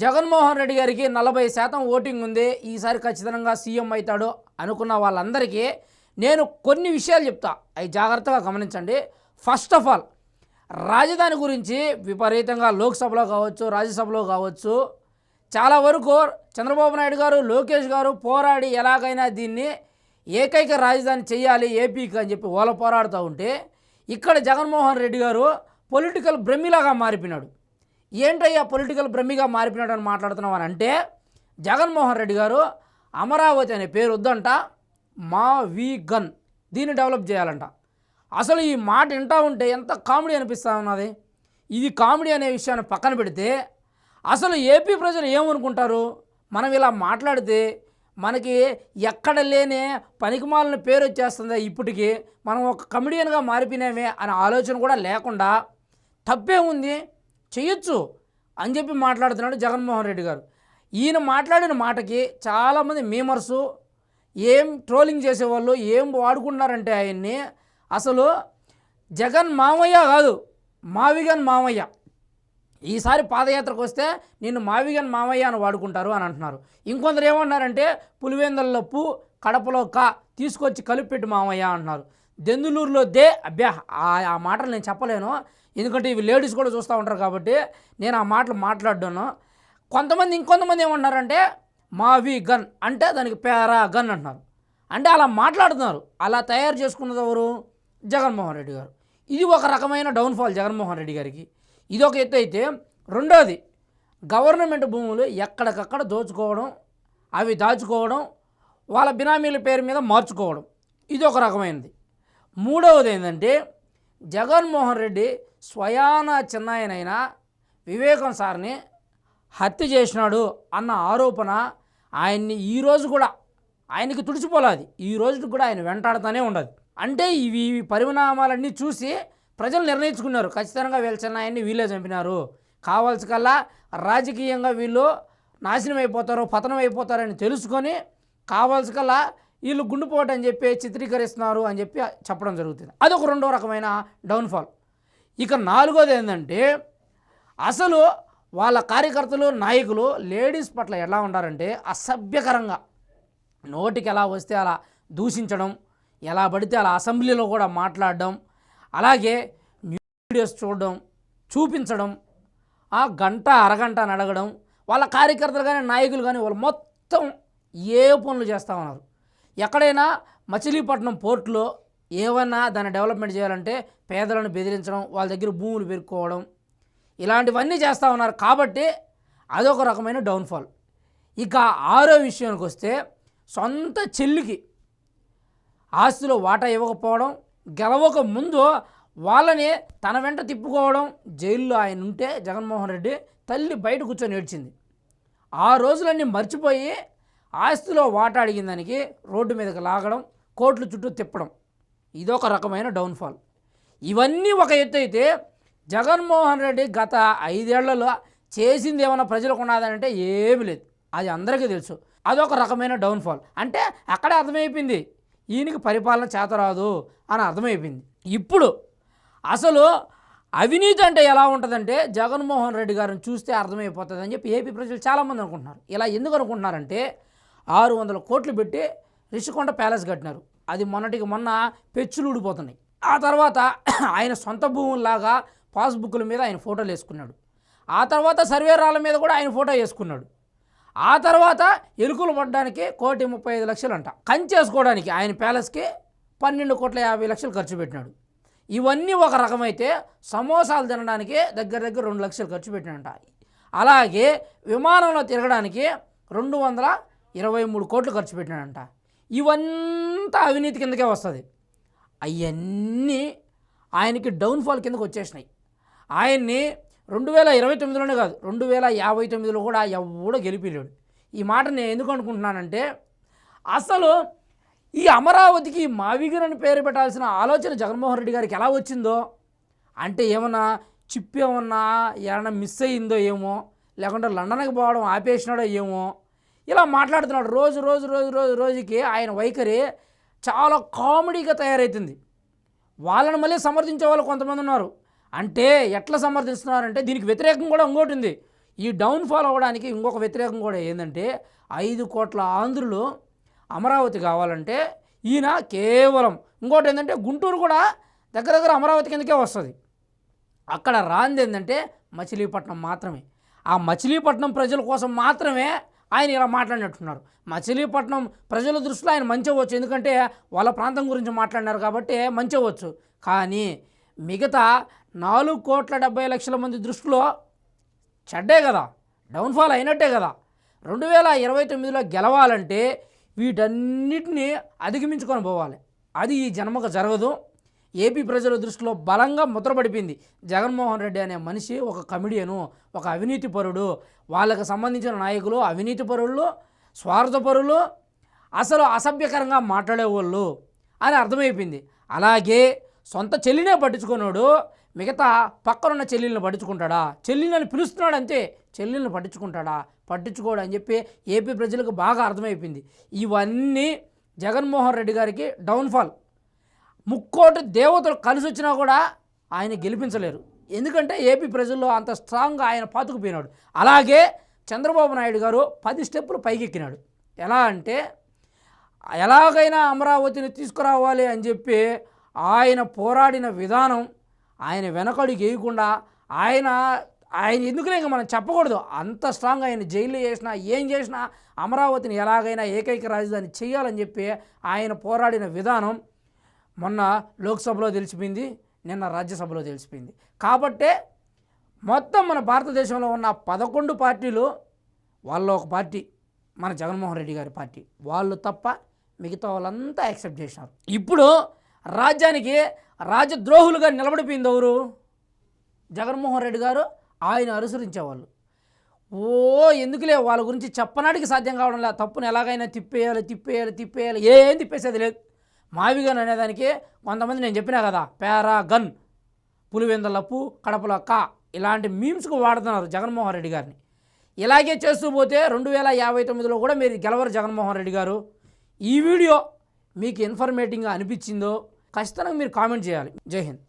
జగన్మోహన్ రెడ్డి గారికి 40% ఓటింగ్ ఉంది, ఈసారి ఖచ్చితంగా సీఎం అవుతాడు అనుకున్న వాళ్ళందరికీ నేను కొన్ని విషయాలు చెప్తా, అవి జాగ్రత్తగా గమనించండి. ఫస్ట్ ఆఫ్ ఆల్, రాజధాని గురించి విపరీతంగా లోక్సభలో కావచ్చు, రాజ్యసభలో కావచ్చు, చాలా వరకు చంద్రబాబు నాయుడు గారు, లోకేష్ గారు పోరాడి ఎలాగైనా దీన్ని ఏకైక రాజధాని చేయాలి ఏపీకి అని చెప్పి వాళ్ళ పోరాడుతూ ఉంటే, ఇక్కడ జగన్మోహన్ రెడ్డి గారు పొలిటికల్ బ్రహ్మిలాగా మారిపోయినాడు. ఏంటయ్యా పొలిటికల్ బ్రహ్మిగా మారిపోయినాడు అని మాట్లాడుతున్నాం అని అంటే, జగన్మోహన్ రెడ్డి గారు అమరావతి అనే పేరు వద్దంట, మా వి గన్ దీన్ని డెవలప్ చేయాలంట. అసలు ఈ మాట వింటూ ఉంటే ఎంత కామెడీ అనిపిస్తూ ఉన్నది. ఇది కామెడీ అనే విషయాన్ని పక్కన పెడితే, అసలు ఏపీ ప్రజలు ఏమనుకుంటారు, మనం ఇలా మాట్లాడితే మనకి ఎక్కడ లేని పనికిమాలిన పేరు వచ్చేస్తుంది, ఇప్పటికీ మనం ఒక కమెడియన్గా మారిపోయినామే అనే ఆలోచన కూడా లేకుండా తప్పే ఉంది, చేయొచ్చు అని చెప్పి మాట్లాడుతున్నాడు జగన్మోహన్ రెడ్డి గారు. ఈయన మాట్లాడిన మాటకి చాలామంది మీమర్సు ఏం ట్రోలింగ్ చేసేవాళ్ళు ఏం వాడుకుంటున్నారంటే ఆయన్ని అసలు జగన్ మామయ్య కాదు, మావిగన్ మామయ్య. ఈసారి పాదయాత్రకు వస్తే నిన్ను మావిగన్ మామయ్య అని వాడుకుంటారు అని అంటున్నారు. ఇంకొందరు ఏమన్నారంటే పులివెందులలో పూ, కడపలో కా తీసుకొచ్చి కలిపెట్టి మామయ్య అంటున్నారు. దెందులూరులో దే, అబ్బా ఆ మాటలు నేను చెప్పలేను, ఎందుకంటే ఇవి లేడీస్ కూడా చూస్తూ ఉంటారు కాబట్టి నేను ఆ మాటలు మాట్లాడ్డాను. ఇంకొంతమంది ఏమన్నారంటే మావి గన్ అంటే దానికి పేరా గన్ అంటున్నారు. అంటే అలా మాట్లాడుతున్నారు. అలా తయారు చేసుకున్నది ఎవరు? జగన్మోహన్ రెడ్డి గారు. ఇది ఒక రకమైన డౌన్ఫాల్ జగన్మోహన్ రెడ్డి గారికి. ఇది ఒక ఎత్తు అయితే, రెండోది గవర్నమెంట్ భూములు ఎక్కడికక్కడ దోచుకోవడం, అవి దాచుకోవడం, వాళ్ళ బినామీల పేరు మీద మార్చుకోవడం, ఇది ఒక రకమైనది. మూడవది ఏంటంటే, జగన్మోహన్ రెడ్డి స్వయాన చిన్నాయనైన వివేకం సార్ని హత్య చేసినాడు అన్న ఆరోపణ ఆయన్ని ఈరోజు కూడా ఆయనకి తుడిచిపోలేదు, ఈ రోజు కూడా ఆయన వెంటాడుతూనే ఉండదు. అంటే ఇవి పరిణామాలన్నీ చూసి ప్రజలు నిర్ణయించుకున్నారు, ఖచ్చితంగా వీళ్ళ చిన్నాయన్ని వీళ్ళే చంపినారు, కావాల్సి కల్లా రాజకీయంగా వీళ్ళు నాశనం అయిపోతారు, పతనం అయిపోతారని తెలుసుకొని కావాల్సి కల్లా వీళ్ళు గుండుపోటు అని చెప్పి చిత్రీకరిస్తున్నారు అని చెప్పి చెప్పడం జరుగుతుంది. అదొక రెండో రకమైన డౌన్ఫాల్. ఇక నాలుగోది ఏంటంటే, అసలు వాళ్ళ కార్యకర్తలు, నాయకులు లేడీస్ పట్ల ఎలా ఉండారంటే అసభ్యకరంగా నోటికి ఎలా వస్తే అలా దూషించడం, ఎలా పడితే అలా అసెంబ్లీలో కూడా మాట్లాడడం, అలాగే వీడియోస్ చూడడం, చూపించడం, ఆ గంట అరగంట నడగడం, వాళ్ళ కార్యకర్తలు కానీ నాయకులు కానీ వాళ్ళు మొత్తం ఏ పనులు చేస్తూ ఉన్నారు. ఎక్కడైనా మచిలీపట్నం పోర్టులో ఏమన్నా దాన్ని డెవలప్మెంట్ చేయాలంటే పేదలను బెదిరించడం, వాళ్ళ దగ్గర భూములు పెరుక్కోవడం, ఇలాంటివన్నీ చేస్తూ ఉన్నారు. కాబట్టి అదొక రకమైన డౌన్ఫాల్. ఇక ఆరో విషయానికి వస్తే, సొంత చెల్లికి ఆస్తిలో వాటా ఇవ్వకపోవడం, గెలవక ముందు వాళ్ళని తన వెంట తిప్పుకోవడం. జైల్లో ఆయన ఉంటే జగన్మోహన్ రెడ్డి తల్లి బయట కూర్చొని ఏడ్చింది. ఆ రోజులన్నీ మర్చిపోయి ఆస్తిలో వాటా అడిగిన దానికి రోడ్డు మీదకి లాగడం, కోర్టుల చుట్టూ తిప్పడం, ఇదొక రకమైన డౌన్ఫాల్. ఇవన్నీ ఒక ఎత్తు అయితే, జగన్మోహన్ రెడ్డి గత 5 ఏళ్లలో చేసింది ఏమైనా ప్రజలకు ఉన్నదంటే ఏమీ లేదు, అది అందరికీ తెలుసు. అదొక రకమైన డౌన్ఫాల్. అంటే అక్కడే అర్థమైపోయింది ఈయనకి పరిపాలన చేతరాదు అని అర్థమైపోయింది. ఇప్పుడు అసలు అవినీతి అంటే ఎలా ఉంటుందంటే జగన్మోహన్ రెడ్డి గారిని చూస్తే అర్థమైపోతుంది అని చెప్పి ఏపీ ప్రజలు చాలామంది అనుకుంటున్నారు. ఇలా ఎందుకు అనుకుంటున్నారంటే, 600 కోట్లు పెట్టి రిషికొండ ప్యాలెస్ కట్టినారు, అది మొన్నటికి మొన్న పెచ్చులు ఊడిపోతున్నాయి. ఆ తర్వాత ఆయన సొంత భూముల్లాగా పాస్బుక్ల మీద ఆయన ఫోటోలు వేసుకున్నాడు. ఆ తర్వాత సర్వేరాల మీద కూడా ఆయన ఫోటో వేసుకున్నాడు. ఆ తర్వాత ఎలుకలు పడడానికి 1,35,00,000 అంట, కంచేసుకోవడానికి ఆయన ప్యాలెస్కి 12,50,00,000 ఖర్చు పెట్టినాడు. ఇవన్నీ ఒక రకమైతే, సమోసాలు తినడానికి దగ్గర 2 లక్షలు ఖర్చు పెట్టినట్ట. అలాగే విమానంలో తిరగడానికి 223 కోట్లు ఖర్చు పెట్టినాడంట. ఇవంతా అవినీతి కిందకే వస్తుంది. అవన్నీ ఆయనకి డౌన్ఫాల్ కిందకు వచ్చేసినాయి. ఆయన్ని 2029లోనే కాదు, 2059లో కూడా ఎవడో గెలిపిలేడు. ఈ మాట నేను ఎందుకు అనుకుంటున్నానంటే, అసలు ఈ అమరావతికి మావిగన్ అని పేరు పెట్టాల్సిన ఆలోచన జగన్మోహన్ రెడ్డి గారికి ఎలా వచ్చిందో, అంటే ఏమన్నా చిప్ ఏమన్నా మిస్ అయ్యిందో ఏమో, లేకుంటే లండన్కి పోవడం ఆపేసినాడో ఏమో, ఇలా మాట్లాడుతున్నాడు. రోజుకి ఆయన వైఖరి చాలా కామెడీగా తయారవుతుంది. వాళ్ళని మళ్ళీ సమర్థించే వాళ్ళు కొంతమంది ఉన్నారు. అంటే ఎట్లా సమర్థిస్తున్నారంటే, దీనికి వ్యతిరేకం కూడా ఇంకోటి ఉంది. ఈ డౌన్ఫాల్ అవ్వడానికి ఇంకొక వ్యతిరేకం కూడా ఏంటంటే 5 కోట్ల ఆంధ్రులు అమరావతి కావాలంటే ఈయన కేవలం ఇంకోటి ఏంటంటే గుంటూరు కూడా దగ్గర దగ్గర అమరావతి కిందకే వస్తుంది. అక్కడ రాంది ఏంటంటే మచిలీపట్నం మాత్రమే. ఆ మచిలీపట్నం ప్రజల కోసం మాత్రమే ఆయన ఇలా మాట్లాడినట్టున్నారు. మచిలీపట్నం ప్రజల దృష్టిలో ఆయన మంచివచ్చు, ఎందుకంటే వాళ్ళ ప్రాంతం గురించి మాట్లాడినారు కాబట్టి మంచివచ్చు. కానీ మిగతా 4,70,00,000 మంది దృష్టిలో చెడ్డే కదా, డౌన్ఫాల్ అయినట్టే కదా. 2029లో గెలవాలంటే వీటన్నిటినీ అధిగమించుకొని పోవాలి. అది ఈ జన్మకు జరగదు. ఏపీ ప్రజల దృష్టిలో బలంగా ముద్రపడిపోయింది. జగన్మోహన్ రెడ్డి అనే మనిషి ఒక కమిడియను, ఒక అవినీతిపరుడు. వాళ్ళకు సంబంధించిన నాయకులు అవినీతిపరులు, స్వార్థపరులు, అసలు అసభ్యకరంగా మాట్లాడేవాళ్ళు అని అర్థమైపోయింది. అలాగే సొంత చెల్లినే పట్టించుకున్నాడు, మిగతా పక్కనున్న చెల్లెల్ని పట్టించుకుంటాడా? చెల్లెళ్ళని పిలుస్తున్నాడు అంతే, చెల్లెల్ని పట్టించుకుంటాడా? పట్టించుకోడు అని చెప్పి ఏపీ ప్రజలకు బాగా అర్థమైపోయింది. ఇవన్నీ జగన్మోహన్ రెడ్డి గారికి డౌన్ఫాల్. 3,000,000 దేవతలు కలిసి వచ్చినా కూడా ఆయన గెలిపించలేరు, ఎందుకంటే ఏపీ ప్రజల్లో అంత స్ట్రాంగ్గా ఆయన పాతుకుపోయినాడు. అలాగే చంద్రబాబు నాయుడు గారు 10 స్టెప్పులు పైకెక్కినాడు. ఎలా అంటే ఎలాగైనా అమరావతిని తీసుకురావాలి అని చెప్పి ఆయన పోరాడిన విధానం, ఆయన వెనకడుగు వేయకుండా ఆయన ఎందుకులే ఇంకా మనం చెప్పకూడదు, అంత స్ట్రాంగ్. ఆయన జైల్లో చేసినా ఏం చేసినా అమరావతిని ఎలాగైనా ఏకైక రాజధాని చేయాలని చెప్పి ఆయన పోరాడిన విధానం మొన్న లోక్సభలో తెలిసిపోయింది, నిన్న రాజ్యసభలో తెలిసిపోయింది. కాబట్టే మొత్తం మన భారతదేశంలో ఉన్న 11 పార్టీలు వాళ్ళ ఒక పార్టీ మన జగన్మోహన్ రెడ్డి గారి పార్టీ, వాళ్ళు తప్ప మిగతా వాళ్ళంతా యాక్సెప్ట్ చేసినారు. ఇప్పుడు రాజ్యానికి రాజద్రోహులుగా నిలబడిపోయింది ఎవరు? జగన్మోహన్ రెడ్డి గారు, ఆయన అనుసరించేవాళ్ళు. ఎందుకులే వాళ్ళ గురించి చెప్పనాడికి సాధ్యం కావడం లేదు. తప్పును ఎలాగైనా తిప్పేయాలి, ఏం తిప్పేసేది లేదు. మావిగన్ అనేదానికి కొంతమంది నేను చెప్పినా కదా, పారాగన్, పులివెందలప్పు, కడపలక్క ఇలాంటి మీమ్స్కు వాడుతున్నారు జగన్మోహన్ రెడ్డి గారిని. ఇలాగే చేస్తూ పోతే 2059లో కూడా మీరు గెలవరు జగన్మోహన్ రెడ్డి గారు. ఈ వీడియో మీకు ఇన్ఫర్మేటివ్గా అనిపించిందో ఖచ్చితంగా మీరు కామెంట్ చేయాలి. జై హింద్.